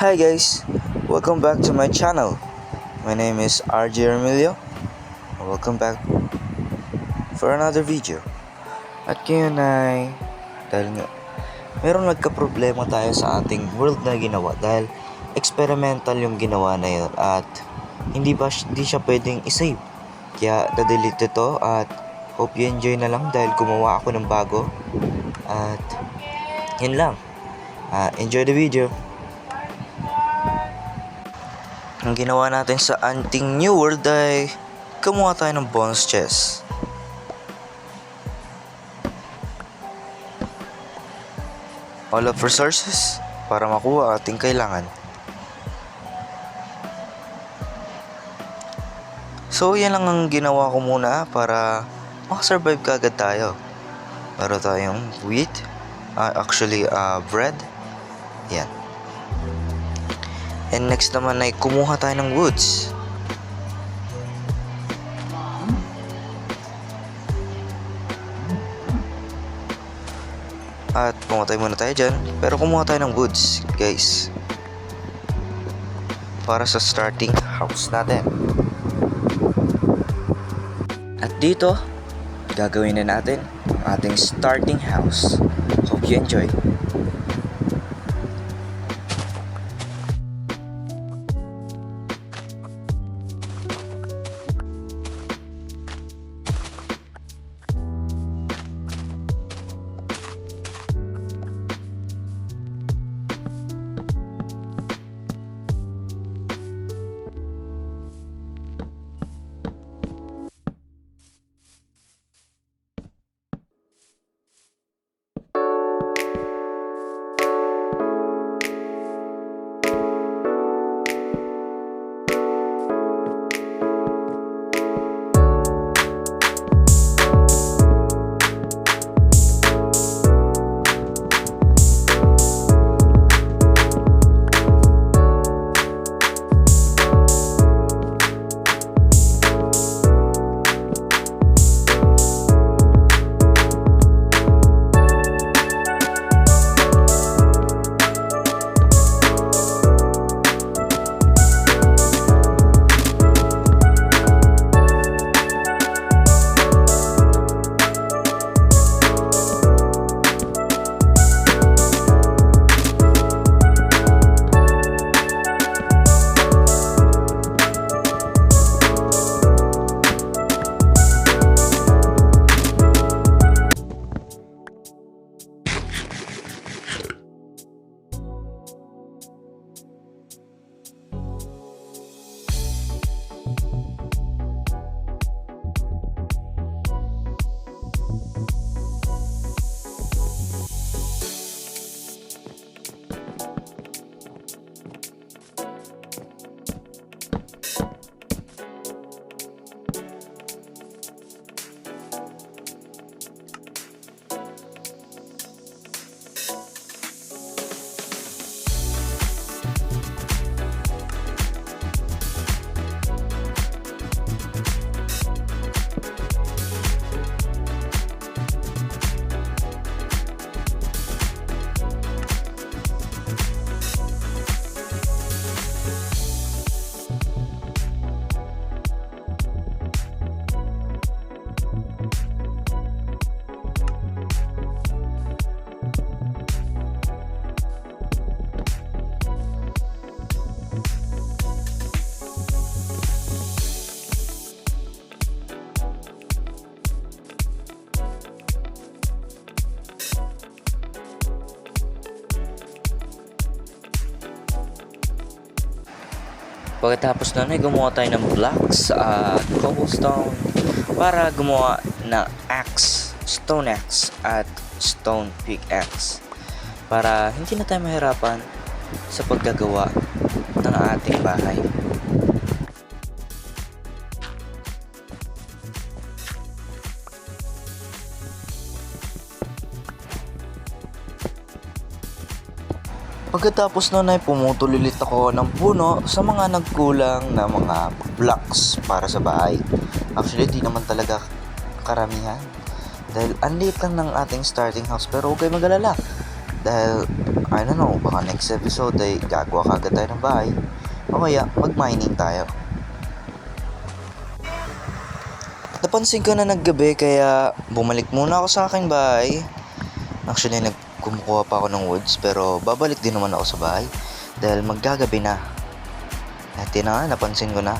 Hi guys, welcome back to my channel. My name is RJ Remilio. Welcome back for another video. At ngayon ay dahil nga merong nagka-problema tayo sa ating world na ginawa dahil experimental yung ginawa na yun at hindi siya pwedeng isave. Kaya na-delete ito at hope you enjoy na lang dahil gumawa ako ng bago. At yun lang. Enjoy the video. Ang ginawa natin sa ating new world ay kumuha tayo ng bonus chest. All of resources para makuha ating kailangan. So yan lang ang ginawa ko muna para makasurvive kaagad tayo. Meron tayong wheat, bread. Yan. And next naman ay kumuha tayo ng woods. At pumatay muna tayo dyan. Pero kumuha tayo ng woods, guys. Para sa starting house natin. At dito, gagawin na natin ang ating starting house. Hope you enjoy. Pagkatapos nun ay gumawa tayo ng blocks at cobblestone para gumawa ng axe, stone axe at stone pickaxe para hindi na tayo mahirapan sa paggagawa ng ating bahay. Pagkatapos nun ay pumutol ulit ako ng puno sa mga nagkulang na mga blocks para sa bahay. Actually, di naman talaga karamihan. Dahil ang liit lang ng ating starting house, pero huwag kayo mag-alala. Dahil, I don't know, baka next episode ay gagawa kagad tayo ng bahay. O kaya, mag-mining tayo. Napansin ko na naggabi kaya bumalik muna ako sa aking bahay. Actually, nagkumukuha pa ako ng woods pero babalik din naman ako sa bahay dahil maggagabi na. At yun na nga, napansin ko na.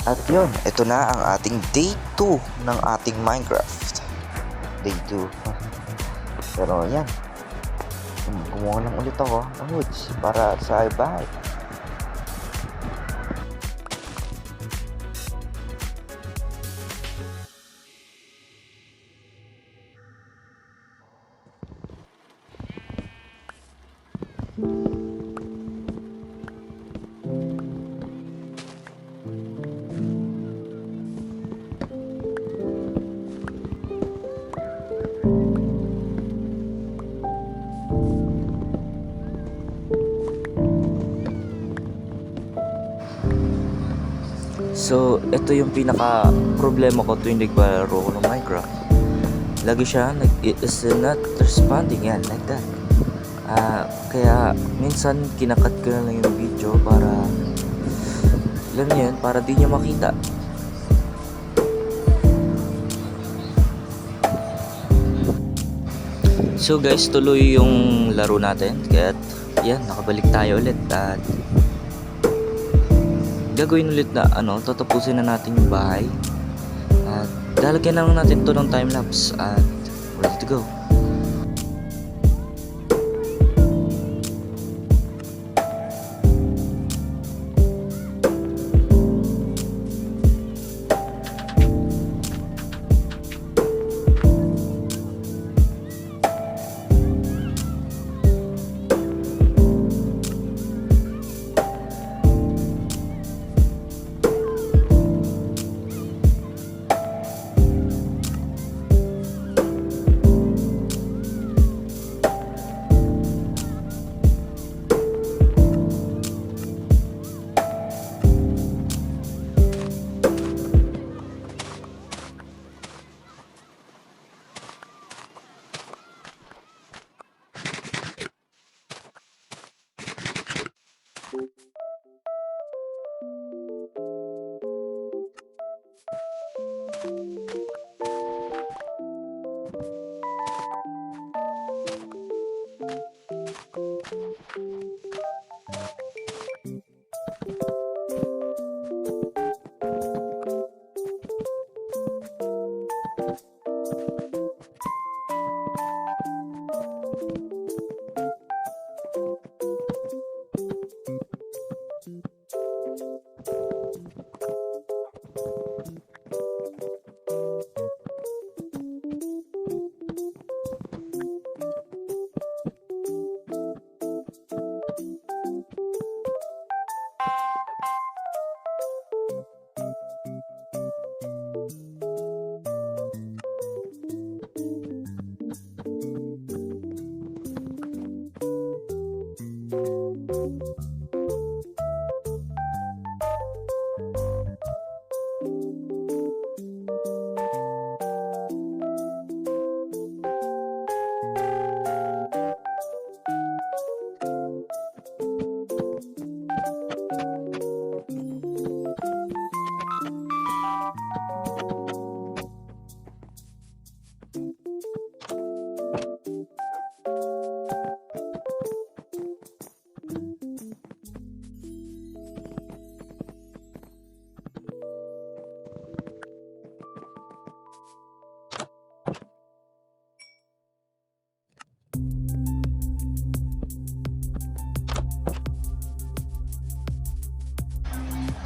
At yun, ito na ang ating day 2 ng ating Minecraft. Day 2. Pero yan, kumuha lang ulit ako ng woods para sa bahay. So, ito yung pinaka problema ko tuwing naglalaro ko ng Minecraft. Lagi siya, it is not responding yan, like that. Kaya, minsan, kinakat ko na lang yung video para, alam niyo yun, para di niya makita. So guys, tuloy yung laro natin. Kaya, yan, nakabalik tayo ulit. At, gagawin ulit na tatapusin na natin yung bahay at lalagyan na lang natin to ng time-lapse at ready to go.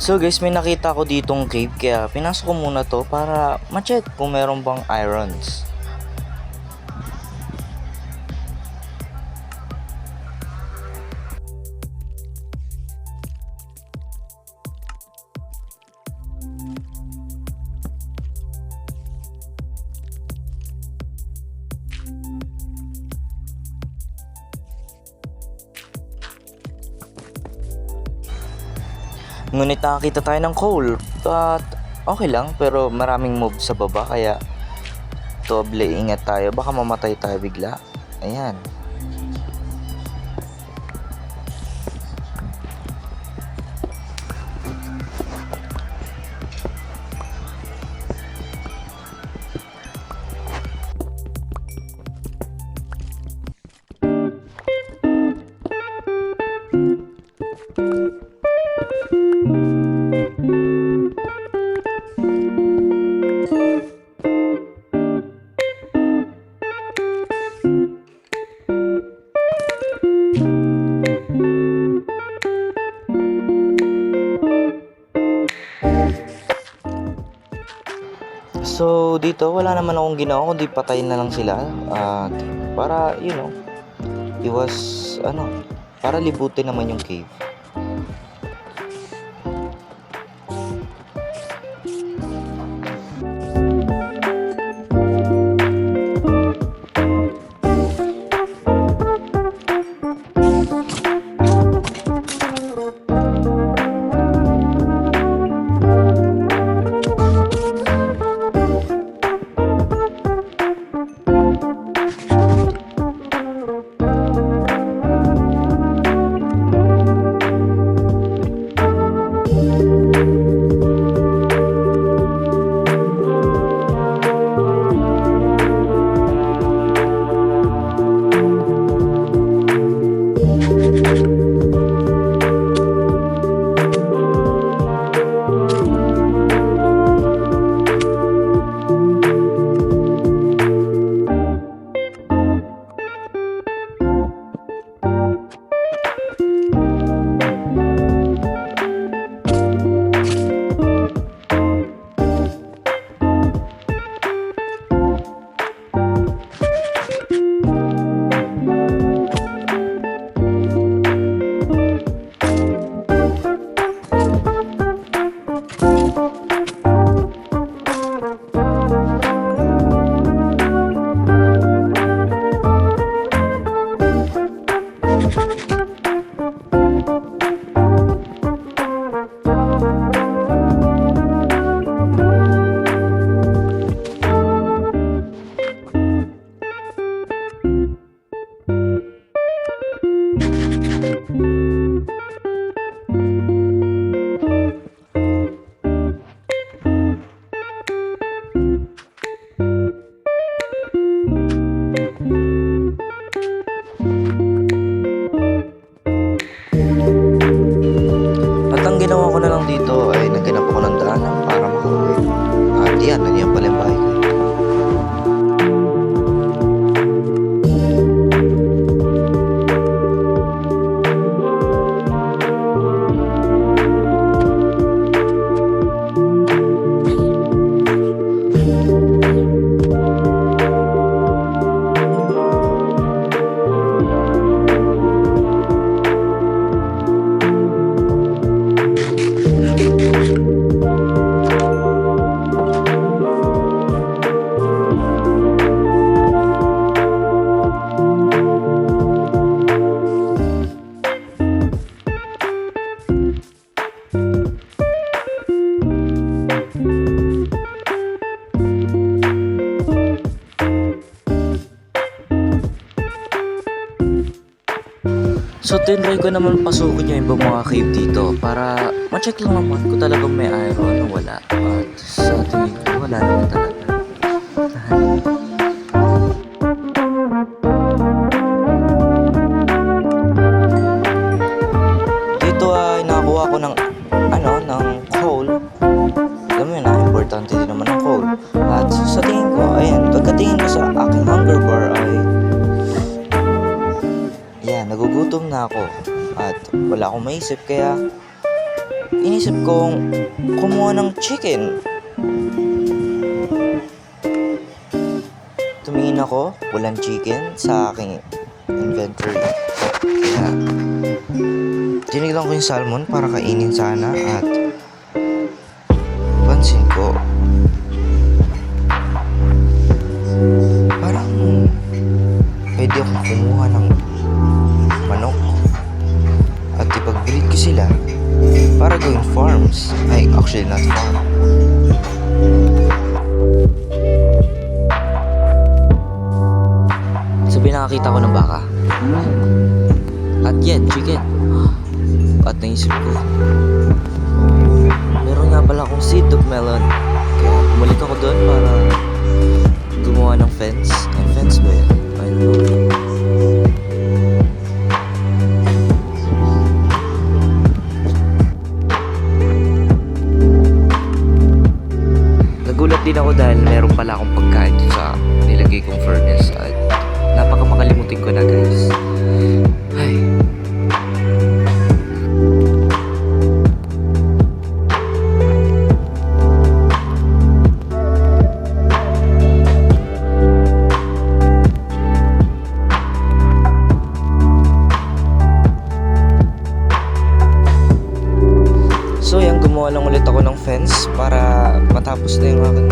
So guys, may nakita ko ditong cave kaya pinasok ko muna to para ma-check kung meron bang irons. Ngunit nakakita tayo ng coal at okay lang, pero maraming mob sa baba kaya doble ingat tayo, baka mamatay tayo bigla. Ayan. So dito wala naman akong ginawa kundi patayin na lang sila at para iwas para libutin naman yung cave. At ang ginawa ko na lang dito ay naghanap ako ng daanan para makauwi. At yan, nandiyan pala yung bahay ko. So tinry ko naman pasukin yung ibang mga cave dito para ma-check lang naman kung talagang may iron o wala. At sa tingin ko wala naman talaga. Dito ay nakakuha ko ng coal. Alam mo yun importante din naman ng coal. At sa tingin ko, ayan, pagkatingin ko sa aking hunger bar ay nagugutom na ako at wala akong maisip kaya inisip kong kumuha ng chicken. Tumingin ako, walang chicken sa aking inventory. Kaya tinignan ko yung salmon para kainin sana at pansin ko parang pwede akong kumuha ng manok at ipag-breed ko sila para gawing farm. Ay, actually not far. Sabi nakakita ko ng baka. At yan, chicken. At naisip ko, meron nga pala akong seed of melon. Kaya bumalik ako doon para gumawa ng fence. Ay, fence ba yan? I don't know. Nagulat din ako dahil meron pala akong pagkain sa nilagay kong furnace at napakamakalimutin ko na, guys. Ay. So yan, gumawa lang ulit ako ng fence para matapos na yung aking